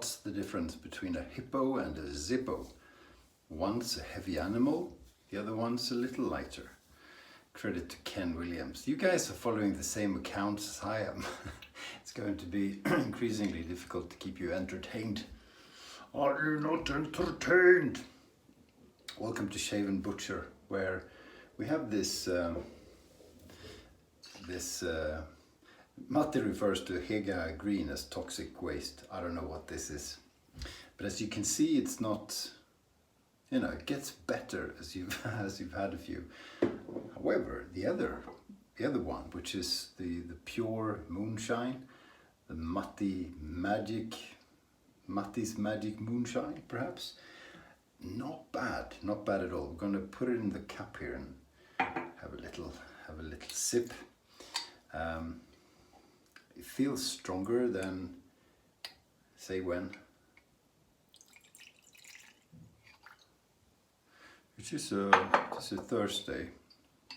What's the difference between a hippo and a zippo? One's a heavy animal, the other one's a little lighter. Credit to Ken Williams. You guys are following the same accounts as I am. It's going to be increasingly difficult to keep you entertained. Are you not entertained? Welcome to Shave&Butcher, where we have this Matti refers to Hega green as toxic waste. I don't know what this is, but as you can see, it's not, it gets better as you've had a few. However, the other one, which is the pure moonshine, the Matti's magic moonshine, perhaps, not bad at all. We're going to put it in the cup here and have a little sip. It feels stronger than, say when. Which is a Thursday.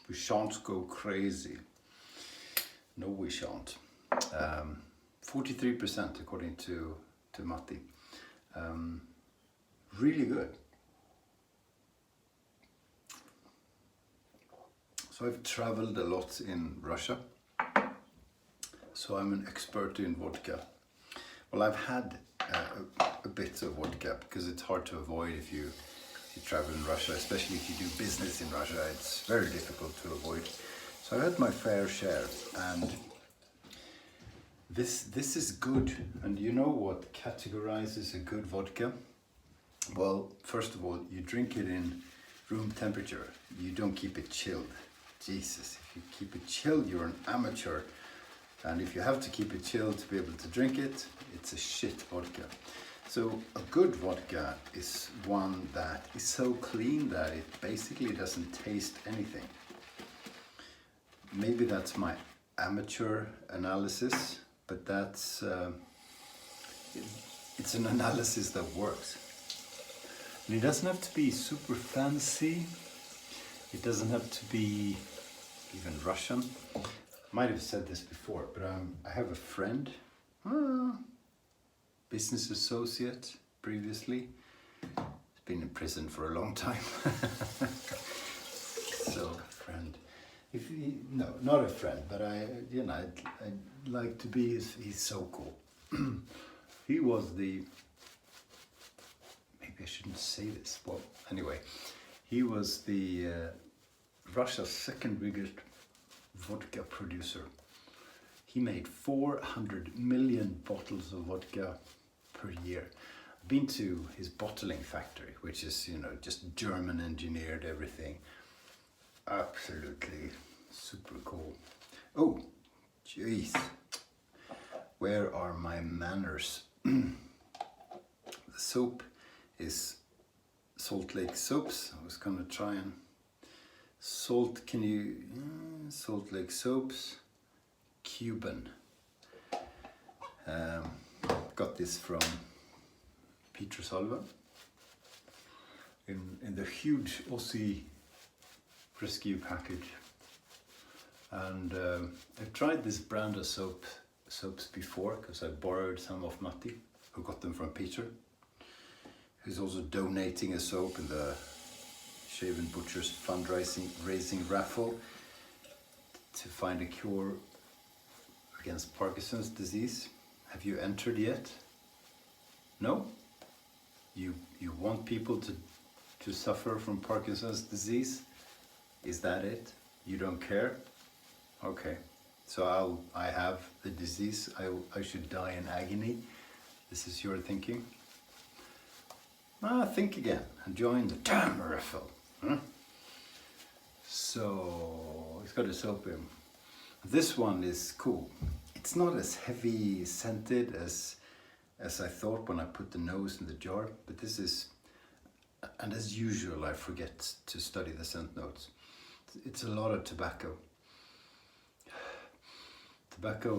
We shan't go crazy. No, we shan't. 43% according to Matti. Really good. So I've traveled a lot in Russia. So I'm an expert in vodka. Well, I've had a bit of vodka because it's hard to avoid if you travel in Russia, especially if you do business in Russia. It's very difficult to avoid. So I've had my fair share, and this is good. And you know what categorizes a good vodka? Well, first of all, you drink it in room temperature. You don't keep it chilled. Jesus, if you keep it chilled, you're an amateur. And if you have to keep it chilled to be able to drink it, it's a shit vodka. So a good vodka is one that is so clean that it basically doesn't taste anything. Maybe that's my amateur analysis, but that's it's an analysis that works. And it doesn't have to be super fancy. It doesn't have to be even Russian. Might have said this before, but I have a friend, business associate previously. He's been in prison for a long time. So, friend. No, not a friend, but I'd like to be. He's so cool. He was maybe I shouldn't say this. Well, anyway, he was the Russia's second biggest vodka producer. He made 400 million bottles of vodka per year. I've been to his bottling factory, which is, just German engineered everything. Absolutely super cool. Oh, jeez. Where are my manners? The soap is Salt Lake Soaps. I was gonna try and Salt Lake Soaps, CUBAN. Got this from Peter Sullivan in the huge Aussie rescue package. And I've tried this brand of soaps before because I borrowed some of Matti, who got them from Peter, who's also donating a soap in the Shave&Butcher's fundraising raffle to find a cure against Parkinson's disease. Have you entered yet? No? You want people to suffer from Parkinson's disease? Is that it? You don't care? Okay. So I have the disease. I should die in agony. This is your thinking? Think again and join the damn raffle. Huh? So it's got a soap in. This one is cool. It's not as heavy scented as I thought when I put the nose in the jar, but this is, and as usual I forget to study the scent notes. It's a lot of tobacco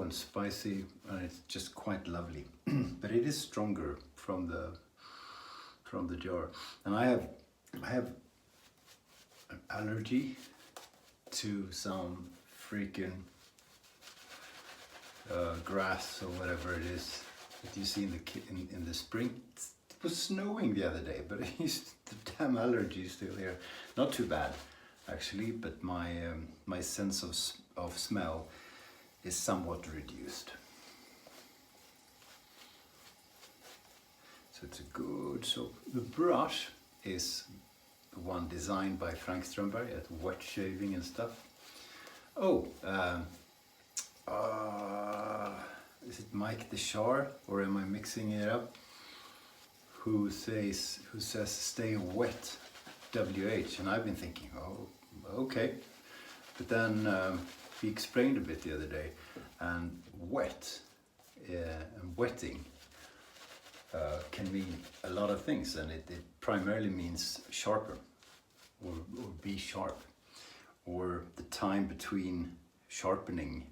and spicy, and it's just quite lovely. But it is stronger from the jar, and I have an allergy to some freaking grass or whatever it is. that you see in the spring. It was snowing the other day, but the damn allergy is still here. Not too bad, actually, but my sense of smell is somewhat reduced. So it's a good soap. The brush is the one designed by Frank Strömberg at Wet Shaving and stuff. Oh, is it Mike the Shar, or am I mixing it up? Who says stay wet, WH, and I've been thinking, oh, okay. But then he explained a bit the other day, and wet and wetting can mean a lot of things, and it primarily means sharper, or be sharp, or the time between sharpenings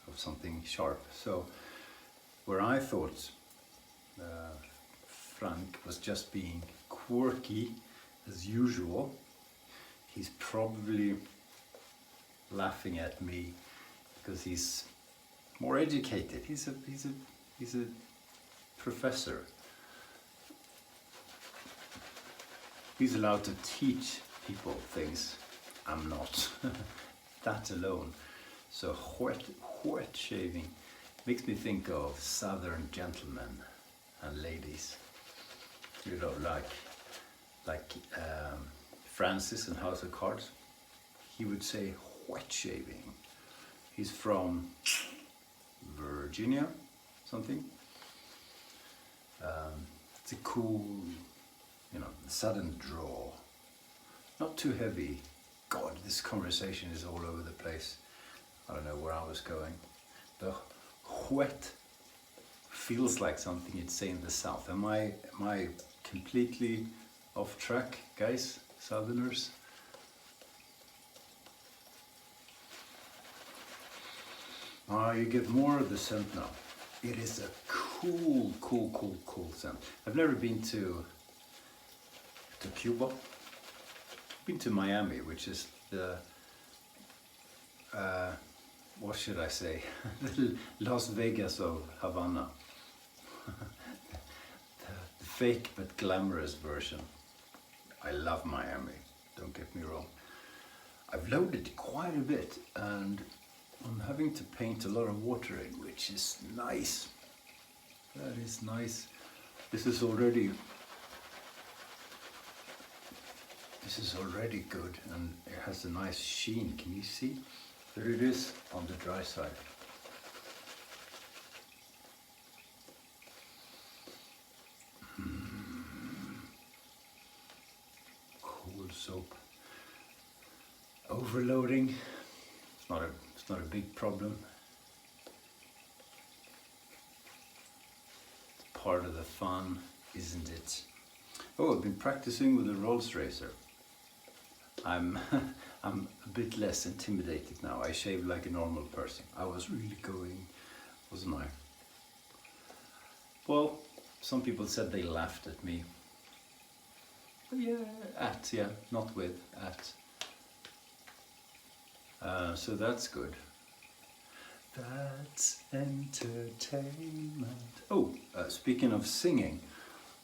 of something sharp. So where I thought Frank was just being quirky as usual, he's probably laughing at me because he's more educated. He's a professor. He's allowed to teach people things. I'm not. That alone. So wet shaving makes me think of southern gentlemen and ladies. You know, like Francis in House of Cards. He would say wet shaving. He's from Virginia, something. It's a cool, southern drawl. Not too heavy. God, this conversation is all over the place. I don't know where I was going. The wet feels like something you'd say in the South. Am I completely off track, guys, Southerners? You get more of the scent now. It is a cool scent. I've never been to Cuba. I've been to Miami, which is the what should I say? The Las Vegas of Havana. The fake but glamorous version. I love Miami, don't get me wrong. I've loaded quite a bit, and I'm having to paint a lot of water in, which is nice. That is nice. This is already good, and it has a nice sheen. Can you see? There it is on the dry side. Cool soap. Overloading. It's not a big problem. It's part of the fun, isn't it? Oh, I've been practicing with a Rolls Racer. I'm a bit less intimidated now. I shave like a normal person. I was really going, wasn't I? Well, some people said they laughed at me. But yeah, not with, at. So that's good. That's entertainment. Oh, speaking of singing,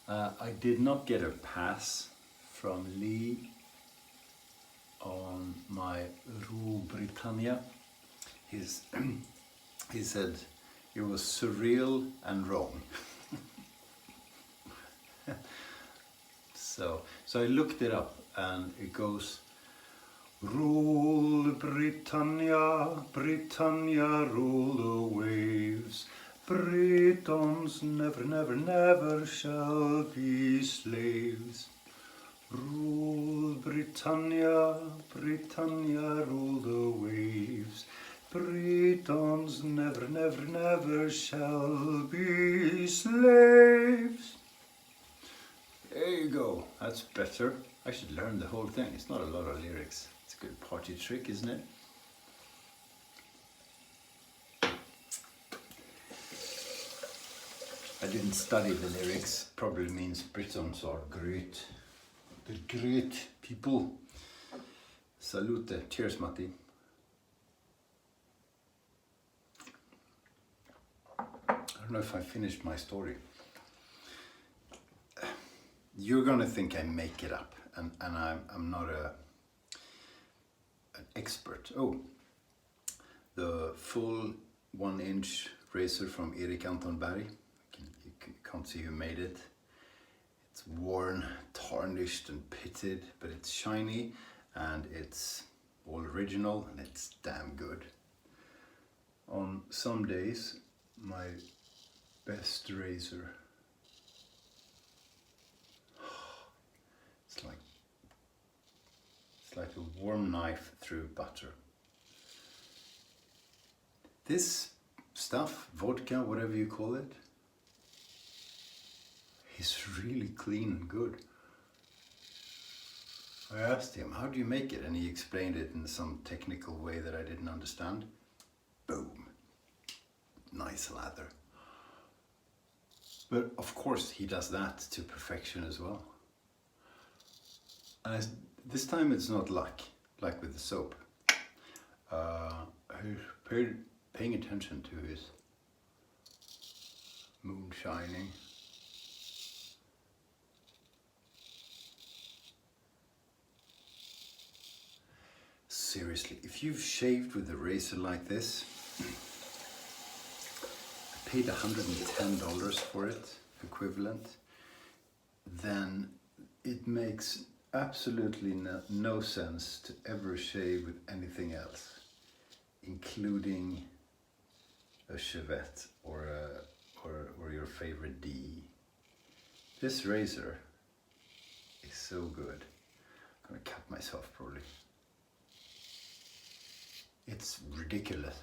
I did not get a pass from Lee on my Rule Britannia. He said it was surreal and wrong. So I looked it up, and it goes, rule Britannia, Britannia, rule the waves. Britons never, never, never shall be slaves. Rule Britannia, Britannia, rule the waves. Britons never, never, never shall be slaves. There you go, that's better. I should learn the whole thing. It's not a lot of lyrics. It's a good party trick, isn't it? I didn't study the lyrics. Probably means Britons are great. They're great people. Salute. Cheers, Matti. don't know if I finished my story. You're gonna think I make it up, and I'm not an expert. Oh, the full 1-inch razor from Erik Anton Berg. You can't see who made it. It's worn, tarnished and pitted, but it's shiny and it's all original and it's damn good. On some days, my best razor, it's like a warm knife through butter. This stuff, vodka, whatever you call it, is really clean and good. I asked him, how do you make it? And he explained it in some technical way that I didn't understand. Boom. Nice lather. But of course he does that to perfection as well. And this time it's not luck, like with the soap. Paying attention to his moon shining. Seriously, if you've shaved with a razor like this, I paid $110 for it, equivalent, then it makes absolutely no sense to ever shave with anything else, including a Chevette or your favorite D. This razor is so good. I'm gonna cut myself probably. It's ridiculous.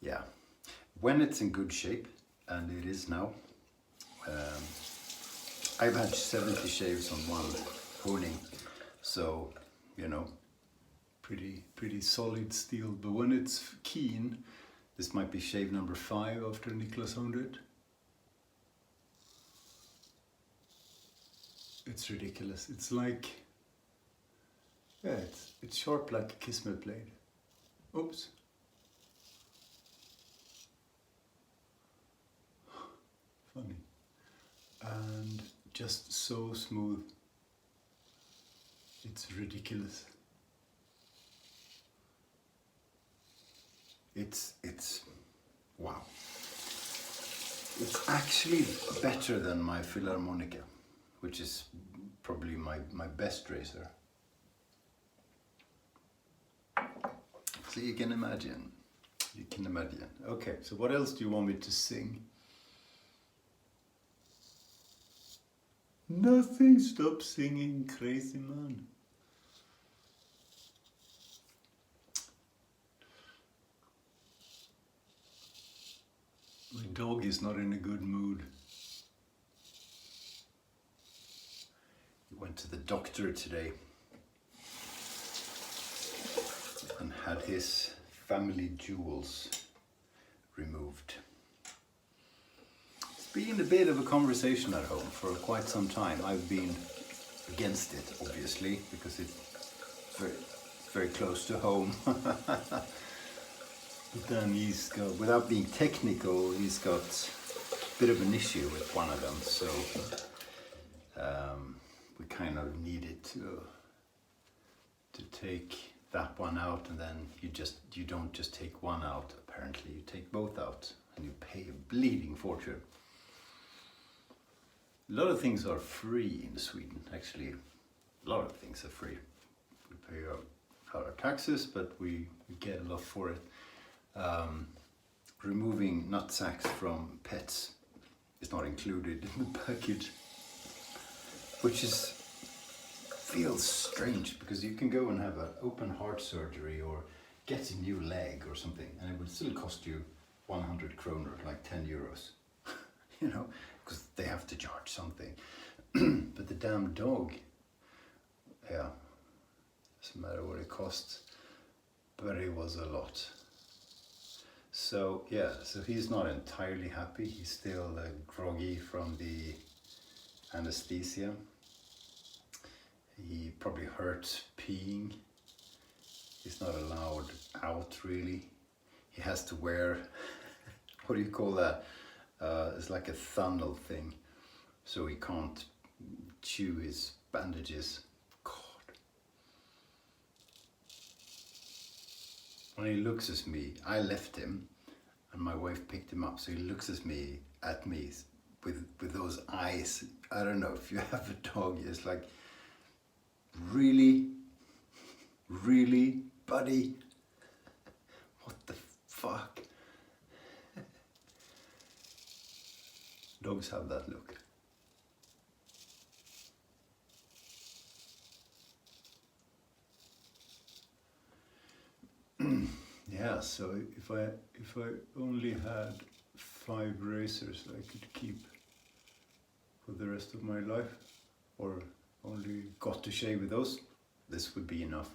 Yeah, when it's in good shape, and it is now. I've had 70 shaves on one honing, so you know, pretty solid steel. But when it's keen, this might be shave number 5 after Niklas honed it. It's ridiculous. It's like, yeah, it's sharp like a Kismet blade. Oops. Funny. And just so smooth. It's ridiculous. It's wow. It's actually better than my Philharmonica, which is probably my best razor. So you can imagine. You can imagine. Okay, so what else do you want me to sing? Nothing, stop singing, crazy man. My dog is not in a good mood. He went to the doctor today and had his family jewels removed. It's been a bit of a conversation at home for quite some time. I've been against it, obviously, because it's very close to home. But then he's got, without being technical, he's got a bit of an issue with one of them, so we kind of needed to take that one out, and then you don't just take one out, apparently you take both out and you pay a bleeding fortune. A lot of things are free in Sweden, actually. A lot of things are free. We pay our taxes, but we get a lot for it. Removing nut sacks from pets is not included in the package, which feels strange, because you can go and have an open heart surgery or get a new leg or something, and it would still cost you 100 kroner, like 10 euros, you know, because they have to charge something. But the damn dog, yeah, doesn't matter what it costs, but it was a lot. So yeah, so he's not entirely happy. He's still groggy from the anesthesia. He probably hurts peeing. He's not allowed out really. He has to wear, what do you call that? It's like a funnel thing, so he can't chew his bandages. God. When he looks at me, I left him and my wife picked him up, so he looks at me with those eyes. I don't know if you have a dog, it's like, really, buddy, what the fuck? Dogs have that look. Yeah, so if I only had 5 razors I could keep for the rest of my life, or only got to shave with those, this would be enough.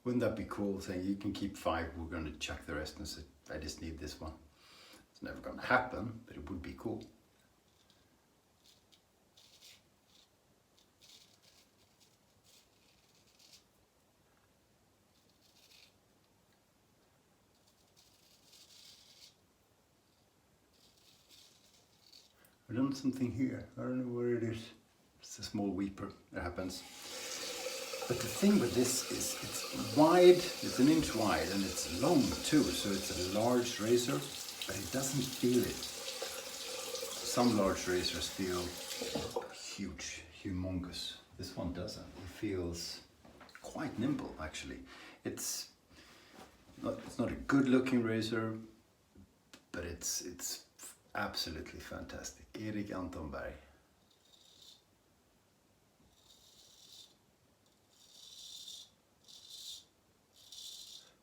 Wouldn't that be cool, saying you can keep 5, we're going to chuck the rest, and say, I just need this one. It's never going to happen, but it would be cool. I've done something here. I don't know where it is. It's a small weeper. It happens. But the thing with this is it's wide, it's 1 inch wide, and it's long too, so it's a large razor, but it doesn't feel it. Some large razors feel huge, humongous. This one doesn't. It feels quite nimble, actually. It's not a good looking razor, but it's absolutely fantastic. Erik Anton Berg.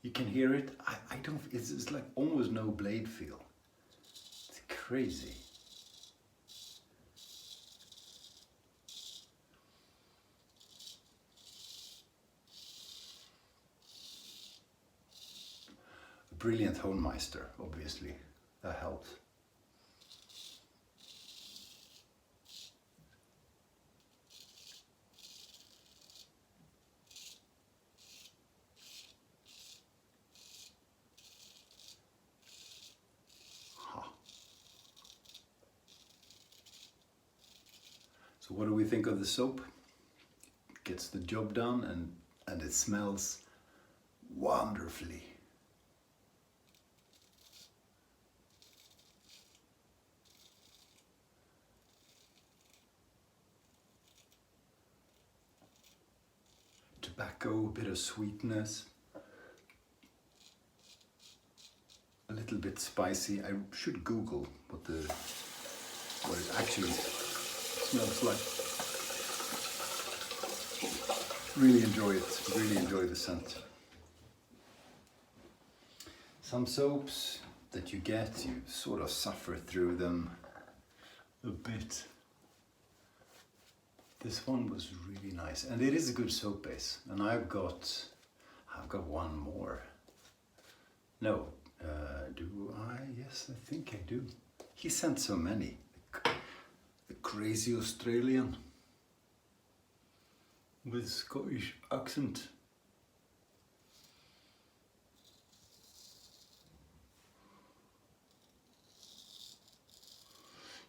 You can hear it. I don't, it's like almost no blade feel. It's crazy. A brilliant Hohenmeister, obviously. That helps. So what do we think of the soap? It gets the job done, and it smells wonderfully. Tobacco, a bit of sweetness, a little bit spicy. I should Google what it actually smells like. Really enjoy it, really enjoy the scent. Some soaps that you get, you sort of suffer through them a bit. This one was really nice, and it is a good soap base. And I've got one more. No, do I? Yes, I think I do. He sent so many. The crazy Australian with Scottish accent.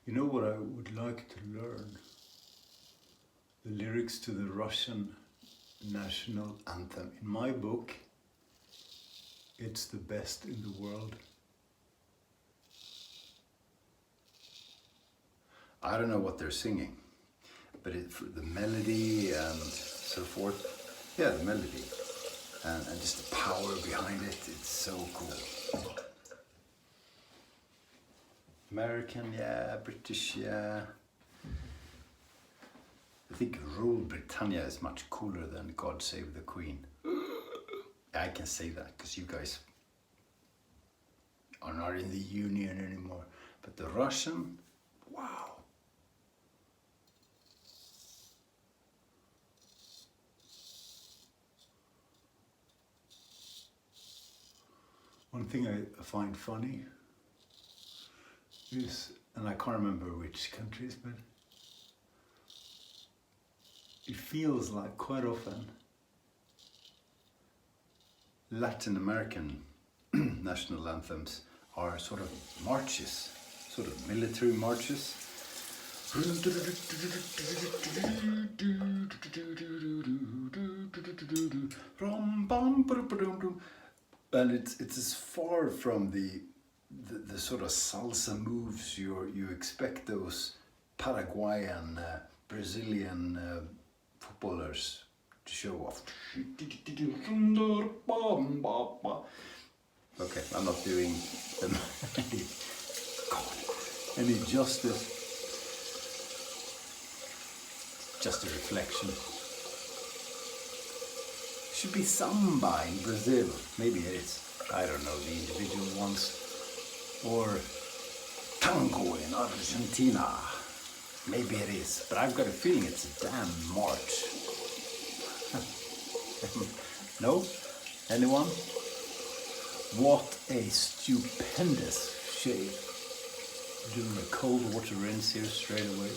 You know what I would like to learn? The lyrics to the Russian national anthem. In my book, it's the best in the world. I don't know what they're singing, but the melody and so forth, yeah, the melody, and just the power behind it, it's so cool. American, yeah, British, yeah. I think Rule Britannia is much cooler than God Save the Queen. I can say that because you guys are not in the Union anymore. But the Russian, wow. One thing I find funny is, and I can't remember which countries, but it feels like quite often Latin American national anthems are sort of marches, sort of military marches. And it's as far from the sort of salsa moves you expect those Paraguayan, Brazilian footballers to show off. Okay, I'm not doing them any justice. Just a reflection. Should be samba in Brazil. Maybe it is. I don't know the individual ones. Or tango in Argentina. Maybe it is. But I've got a feeling it's a damn march. No? Anyone? What a stupendous shave. Doing a cold water rinse here straight away.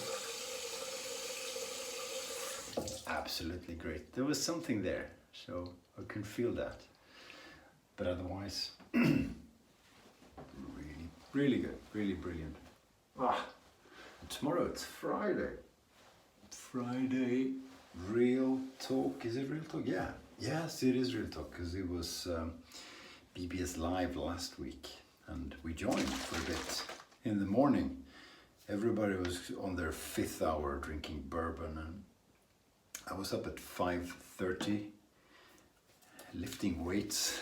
Absolutely great. There was something there, so I can feel that. But otherwise, really good, really brilliant. Tomorrow it's Friday. Friday, real talk. Is it real talk? Yeah. Yes, it is real talk, because it was BBS Live last week, and we joined for a bit in the morning. Everybody was on their 5th hour drinking bourbon, and I was up at 5:30 lifting weights,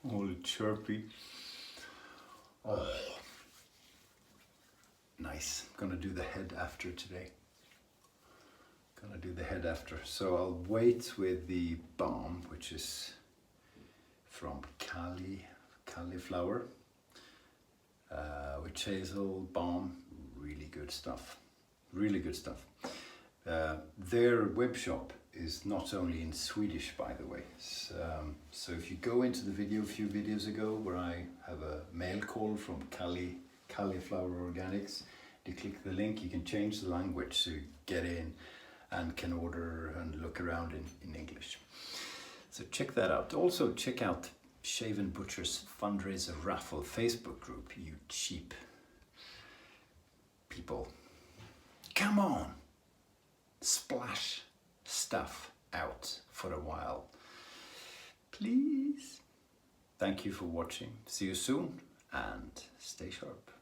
all chirpy. Oh, nice. Gonna do the head after today. So I'll wait with the balm, which is from cauliflower, with hazel balm. Really good stuff. Their web shop is not only in Swedish, by the way. So if you go into the video a few videos ago where I have a mail call from Cauliflower Organics, you click the link, you can change the language to get in and can order and look around in English. So check that out. Also check out Shave&Butcher's fundraiser raffle Facebook group, you cheap people. Come on! Splash stuff out for a while, please. Thank you for watching. See you soon and stay sharp.